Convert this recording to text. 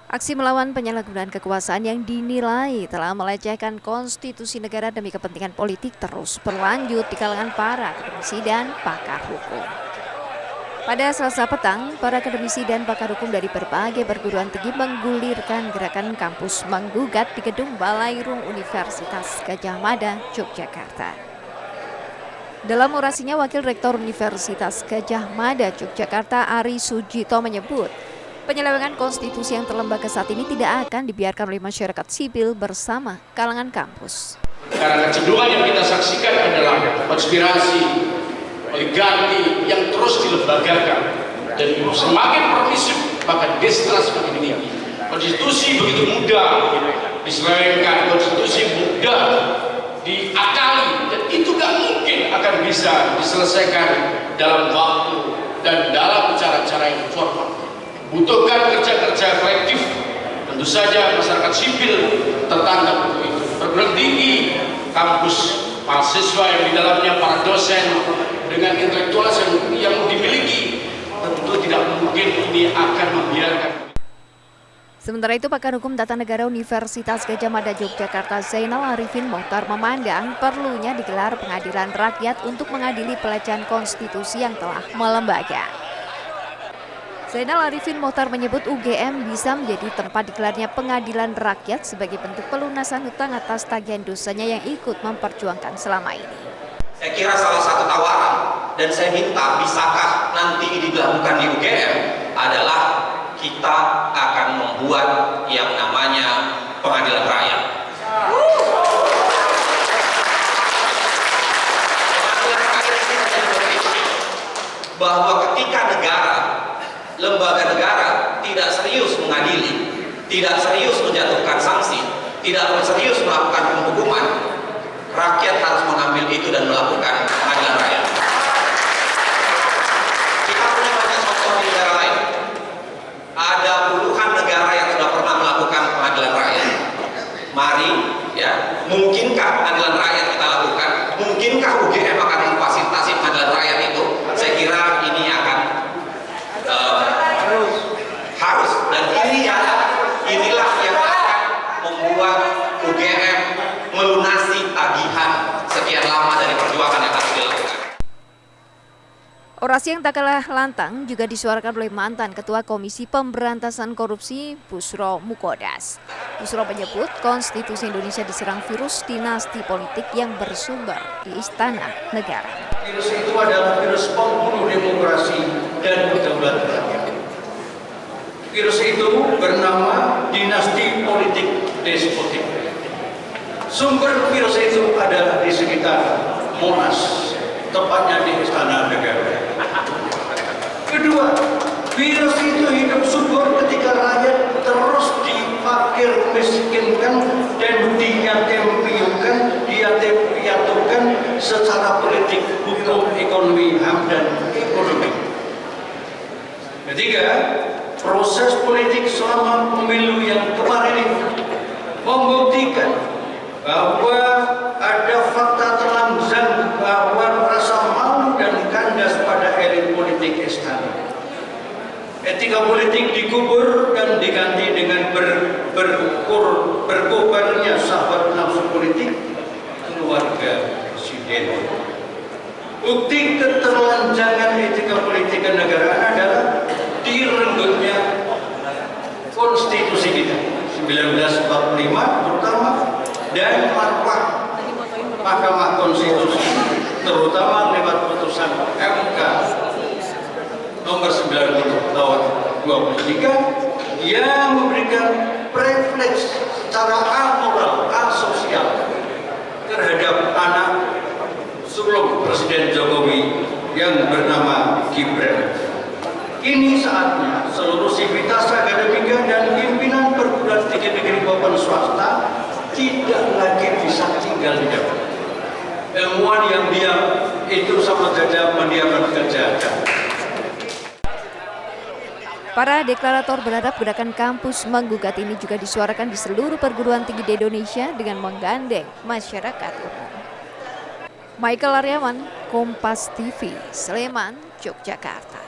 Aksi melawan penyalahgunaan kekuasaan yang dinilai telah melecehkan konstitusi negara demi kepentingan politik terus berlanjut di kalangan para akademisi dan pakar hukum. Pada Selasa petang, para akademisi dan pakar hukum dari berbagai perguruan tinggi menggulirkan gerakan kampus menggugat di gedung Balairung Universitas Gadjah Mada, Yogyakarta. Dalam orasinya, Wakil Rektor Universitas Gadjah Mada, Yogyakarta, Ari Sujito menyebut, penyelewengan konstitusi yang terlembaga saat ini tidak akan dibiarkan oleh masyarakat sipil bersama kalangan kampus. Karena kecenderungan yang kita saksikan adalah konspirasi, oligarki yang terus dilembagakan dan semakin permisif, bahkan distrust semakin tinggi. Konstitusi begitu mudah diselewengkan, konstitusi mudah diakali, dan itu gak mungkin akan bisa diselesaikan dalam waktu dan dalam cara-cara yang formal. Butuhkan kerja-kerja kolektif, tentu saja masyarakat sipil tertangkap untuk itu. Perguruan tinggi, kampus, mahasiswa yang di dalamnya para dosen dengan intelektualitas yang dimiliki, tentu tidak mungkin ini akan membiarkan. Sementara itu, pakar hukum tata negara Universitas Gadjah Mada Yogyakarta Zainal Arifin Mohtar memandang perlunya digelar pengadilan rakyat untuk mengadili pelecehan konstitusi yang telah melembaga. Zainal Arifin Mohtar menyebut UGM bisa menjadi tempat digelarnya pengadilan rakyat sebagai bentuk pelunasan hutang atas tagihan dosanya yang ikut memperjuangkan selama ini. Saya kira salah satu tawaran, dan saya minta bisakah nanti ini dilakukan di UGM, adalah kita akan membuat yang namanya pengadilan rakyat. Pengadilan rakyat ini menjadi penting, bahwa ketika lembaga negara tidak serius mengadili, tidak serius menjatuhkan sanksi, tidak serius melakukan penghukuman, rakyat harus mengambil itu dan melakukan pengadilan rakyat. Kita punya banyak contoh di negara lain. Ada puluhan negara yang sudah pernah melakukan pengadilan rakyat. Mari, ya, mungkinkah pengadilan rakyat kita lakukan? Mungkinkah UGM akan memfasilitasi pengadilan rakyat itu? Saya kira ini akan harus, dan inilah yang akan membuat UGM melunasi tagihan sekian lama dari perjuangan yang harus dilakukan. Orasi yang tak kalah lantang juga disuarakan oleh mantan Ketua Komisi Pemberantasan Korupsi Bushro Mukhodas. Bushro menyebut konstitusi Indonesia diserang virus dinasti politik yang bersumber di Istana Negara. Virus itu adalah virus pembunuh demokrasi dan kedaulatan rakyat. Virus itu bernama dinasti politik despotik. Sumber virus itu adalah di sekitar Monas, tepatnya di Istana Negara. Kedua, virus itu hidup subur ketika rakyat terus dipakir miskinkan dan diatur-piaturkan secara politik, hukum, ekonomi, HAM, dan ekonomi. Ketiga, proses politik selama pemilu yang kemarin ini membuktikan bahwa ada fakta telanjang bahwa rasa malu dan kandas pada elit politik istana. Etika politik dikubur dan diganti dengan berkobarnya sahabat nafsu politik keluarga presiden. Bukti keterlanjangan etika politik kenegaraan adalah direnggutnya konstitusi kita 1945 terutama, dan marwah Mahkamah Konstitusi terutama lewat putusan MK nomor 90 tahun 23 yang memberikan privilege secara amoral, asosial terhadap anak sulung Presiden Jokowi yang bernama Gibran. Ini saatnya seluruh sivitas akademika dan pimpinan perguruan tinggi negeri maupun swasta tidak lagi bisa tinggal diam. Ilmuwan yang diam itu sama saja mendiamkan kejahatan. Para deklarator berharap gerakan kampus menggugat ini juga disuarakan di seluruh perguruan tinggi di Indonesia dengan menggandeng masyarakat umum. Michael Aryawan, Kompas TV, Sleman, Yogyakarta.